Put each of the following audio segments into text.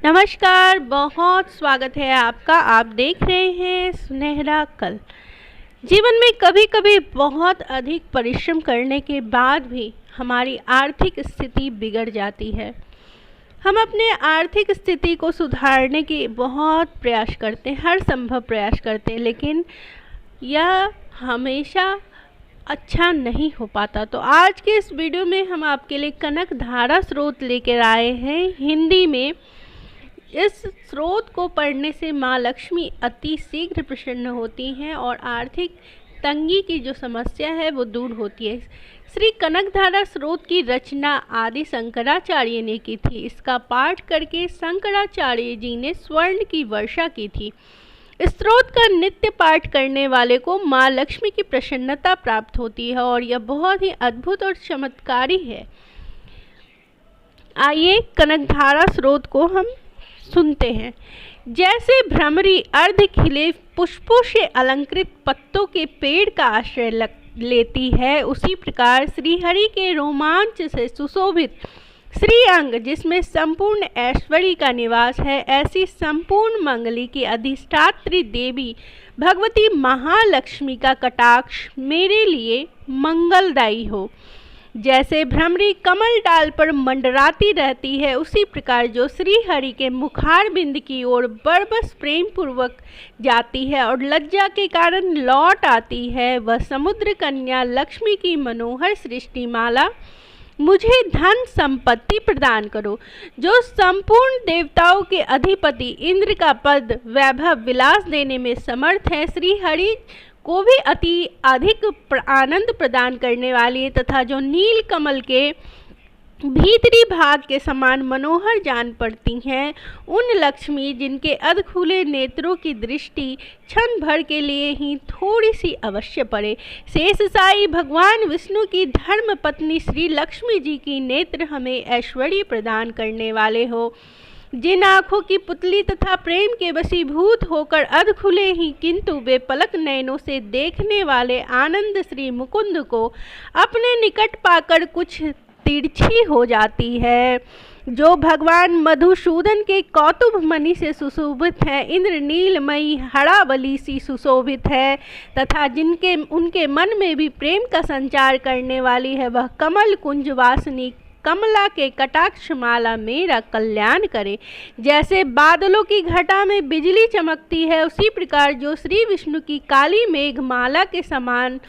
नमस्कार, बहुत स्वागत है आपका। आप देख रहे हैं सुनहरा कल। जीवन में कभी कभी बहुत अधिक परिश्रम करने के बाद भी हमारी आर्थिक स्थिति बिगड़ जाती है। हम अपने आर्थिक स्थिति को सुधारने की बहुत प्रयास करते हैं, हर संभव प्रयास करते हैं, लेकिन यह हमेशा अच्छा नहीं हो पाता। तो आज के इस वीडियो में हम आपके लिए कनक धारा स्रोत लेकर आए हैं हिंदी में। इस स्रोत को पढ़ने से माँ लक्ष्मी अति शीघ्र प्रसन्न होती हैं और आर्थिक तंगी की जो समस्या है वो दूर होती है। श्री कनकधारा स्रोत की रचना आदि शंकराचार्य ने की थी। इसका पाठ करके शंकराचार्य जी ने स्वर्ण की वर्षा की थी। इस स्रोत का नित्य पाठ करने वाले को माँ लक्ष्मी की प्रसन्नता प्राप्त होती है और यह बहुत ही अद्भुत और चमत्कारी है। आइए कनकधारा स्रोत को हम सुनते हैं। जैसे भ्रमरी अर्ध खिले पुष्पों से अलंकृत पत्तों के पेड़ का आश्रय लेती है, उसी प्रकार श्रीहरि के रोमांच से सुशोभित श्री अंग जिसमें संपूर्ण ऐश्वर्य का निवास है, ऐसी संपूर्ण मंगली की अधिष्ठात्री देवी भगवती महालक्ष्मी का कटाक्ष मेरे लिए मंगलदायी हो। जैसे भ्रमरी कमल डाल पर मंडराती रहती है, उसी प्रकार जो श्री हरि के मुखार बिंद की ओर बरबस प्रेम पूर्वक जाती है और लज्जा के कारण लौट आती है, वह समुद्र कन्या लक्ष्मी की मनोहर सृष्टि माला मुझे धन संपत्ति प्रदान करो। जो संपूर्ण देवताओं के अधिपति इंद्र का पद वैभव विलास देने में समर्थ है, श्री हरि को भी अति अधिक आनंद प्रदान करने वाली है तथा जो नील कमल के भीतरी भाग के समान मनोहर जान पड़ती हैं, उन लक्ष्मी जिनके अधखुले नेत्रों की दृष्टि क्षण भर के लिए ही थोड़ी सी अवश्य पड़े, शेष साई भगवान विष्णु की धर्म पत्नी श्री लक्ष्मी जी की नेत्र हमें ऐश्वर्य प्रदान करने वाले हो। जिन आँखों की पुतली तथा प्रेम के वशीभूत होकर अधखुले ही किंतु वे पलक नयनों से देखने वाले आनंद श्री मुकुंद को अपने निकट पाकर कुछ तिरछी हो जाती है, जो भगवान मधुसूदन के कौतुभ मणि से सुशोभित है, इंद्र नीलमयी हड़ावली सी सुशोभित है तथा जिनके उनके मन में भी प्रेम का संचार करने वाली है, वह कमल कुंज वासिनी कमला के कटाक्ष माला मेरा कल्याण करे। जैसे बादलों की घटा में बिजली चमकती है, उसी प्रकार जो श्री विष्णु की काली मेघ माला के समान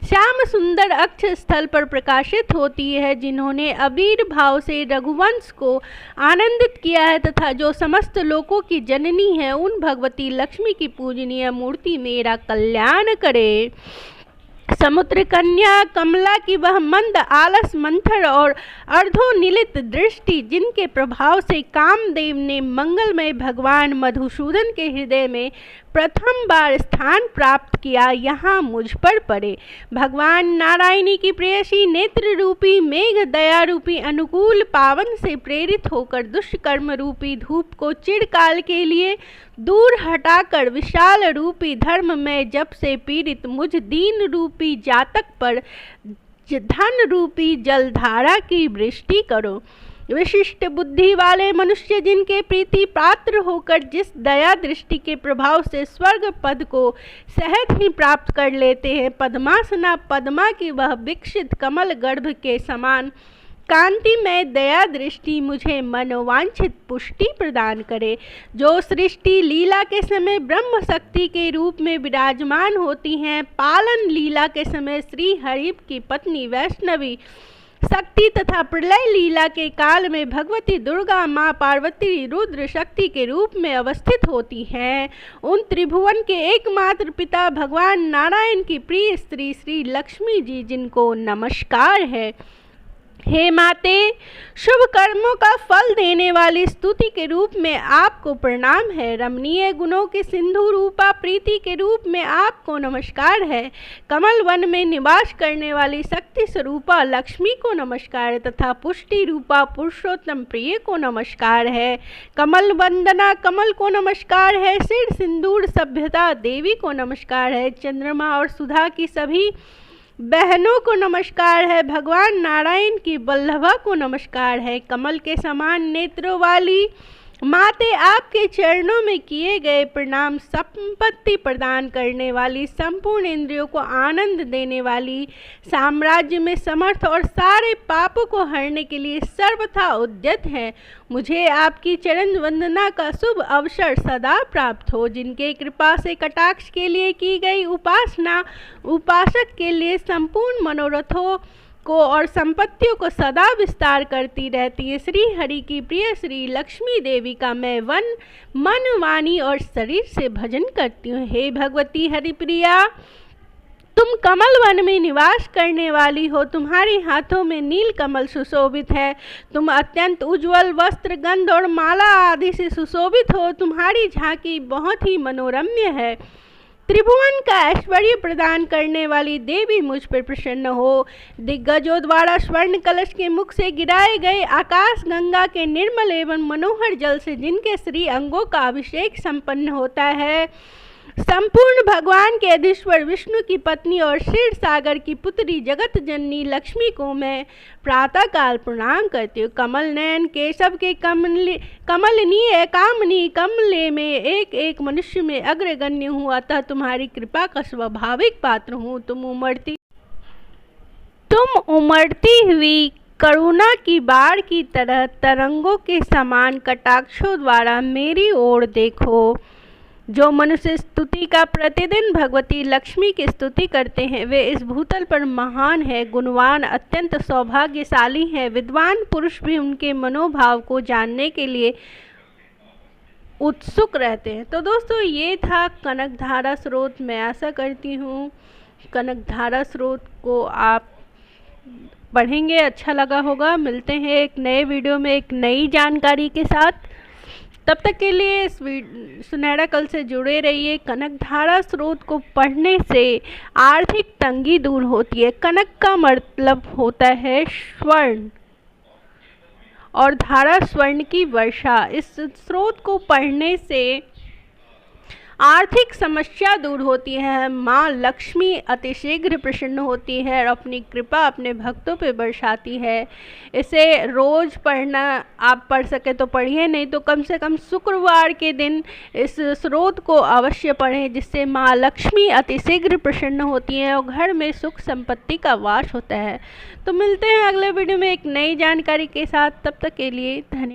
श्याम सुंदर अक्ष स्थल पर प्रकाशित होती है, जिन्होंने अबीर भाव से रघुवंश को आनंदित किया है तथा जो समस्त लोकों की जननी है, उन भगवती लक्ष्मी की पूजनीय मूर्ति मेरा कल्याण करे। समुद्र कन्या कमला की वह मंद आलस मंथर और अर्धोनिलित दृष्टि, जिनके प्रभाव से कामदेव ने मंगलमय भगवान मधुसूदन के हृदय में प्रथम बार स्थान प्राप्त किया, यहाँ मुझ पर पड़े। भगवान नारायणी की प्रेयसी नेत्र रूपी मेघ दया रूपी अनुकूल पावन से प्रेरित होकर दुष्कर्म रूपी धूप को चिरकाल के लिए दूर हटाकर विशाल रूपी धर्म में जब से पीड़ित मुझ दीन रूपी जातक पर धन रूपी जलधारा की वृष्टि करो। विशिष्ट बुद्धि वाले मनुष्य जिनके प्रीति पात्र होकर जिस दया दृष्टि के प्रभाव से स्वर्ग पद को सहज ही प्राप्त कर लेते हैं, पद्मासना पद्मा की वह विकसित कमल गर्भ के समान कांतिमय दया दृष्टि मुझे मनोवांछित पुष्टि प्रदान करे। जो सृष्टि लीला के समय ब्रह्म शक्ति के रूप में विराजमान होती हैं, पालन लीला के समय श्री हरि की पत्नी वैष्णवी शक्ति तथा प्रलय लीला के काल में भगवती दुर्गा माँ पार्वती रुद्र शक्ति के रूप में अवस्थित होती हैं, उन त्रिभुवन के एकमात्र पिता भगवान नारायण की प्रिय स्त्री श्री लक्ष्मी जी, जिनको नमस्कार है। हे माते, शुभ कर्मों का फल देने वाली स्तुति के रूप में आपको प्रणाम है। रमणीय गुणों के सिंधु रूपा प्रीति के रूप में आपको नमस्कार है। कमल वन में निवास करने वाली शक्ति स्वरूपा लक्ष्मी को नमस्कार तथा पुष्टि रूपा पुरुषोत्तम प्रिय को नमस्कार है। कमल वंदना कमल को नमस्कार है। सिर सिंदूर सभ्यता देवी को नमस्कार है। चंद्रमा और सुधा की सभी बहनों को नमस्कार है। भगवान नारायण की वल्लभा को नमस्कार है। कमल के समान नेत्रों वाली माते आपके चरणों में किए गए प्रणाम। संपत्ति प्रदान करने वाली, संपूर्ण इंद्रियों को आनंद देने वाली, साम्राज्य में समर्थ और सारे पापों को हरने के लिए सर्वथा उद्यत है। मुझे आपकी चरण वंदना का शुभ अवसर सदा प्राप्त हो। जिनके कृपा से कटाक्ष के लिए की गई उपासना उपासक के लिए संपूर्ण मनोरथों को और संपत्तियों को सदा विस्तार करती रहती है। श्री हरि की प्रिय श्री लक्ष्मी देवी का मैं मन वाणी और शरीर से भजन करती हूँ। हे भगवती हरिप्रिया, तुम कमल वन में निवास करने वाली हो। तुम्हारे हाथों में नील कमल सुशोभित है। तुम अत्यंत उज्जवल वस्त्र, गंध और माला आदि से सुशोभित हो। तुम्हारी झांकी बहुत ही मनोरम्य है। त्रिभुवन का ऐश्वर्य प्रदान करने वाली देवी, मुझ पर प्रसन्न हो। दिग्गजों द्वारा स्वर्ण कलश के मुख से गिराए गए आकाश गंगा के निर्मल एवं मनोहर जल से जिनके श्री अंगों का अभिषेक संपन्न होता है, संपूर्ण भगवान के अधीश्वर विष्णु की पत्नी और क्षीर सागर की पुत्री जगत जननी लक्ष्मी को मैं प्रातः काल प्रणाम करती हूँ। कमल नयन केशव के कमलनीय कामनी कमले में एक एक मनुष्य में अग्रगण्य हूँ, अतः तुम्हारी कृपा का स्वाभाविक पात्र हूँ। तुम उमड़ती हुई करुणा की बाढ़ की तरह तरंगों के समान कटाक्षों द्वारा मेरी ओर देखो। जो मनुष्य स्तुति का प्रतिदिन भगवती लक्ष्मी की स्तुति करते हैं, वे इस भूतल पर महान है, गुणवान, अत्यंत सौभाग्यशाली है। विद्वान पुरुष भी उनके मनोभाव को जानने के लिए उत्सुक रहते हैं। तो दोस्तों, ये था कनकधारा स्रोत। मैं आशा करती हूँ कनकधारा स्रोत को आप पढ़ेंगे, अच्छा लगा होगा। मिलते हैं एक नए वीडियो में एक नई जानकारी के साथ। तब तक के लिए इस सुनहरा कल से जुड़े रहिए। कनकधारा स्रोत को पढ़ने से आर्थिक तंगी दूर होती है। कनक का मतलब होता है स्वर्ण और धारा स्वर्ण की वर्षा। इस स्रोत को पढ़ने से आर्थिक समस्या दूर होती है। माँ लक्ष्मी अतिशीघ्र प्रसन्न होती है और अपनी कृपा अपने भक्तों पर बरसाती है। इसे रोज पढ़ना, आप पढ़ सके तो पढ़िए, नहीं तो कम से कम शुक्रवार के दिन इस स्रोत को अवश्य पढ़ें, जिससे माँ लक्ष्मी अतिशीघ्र प्रसन्न होती हैं और घर में सुख संपत्ति का वास होता है। तो मिलते हैं अगले वीडियो में एक नई जानकारी के साथ। तब तक के लिए धन्यवाद।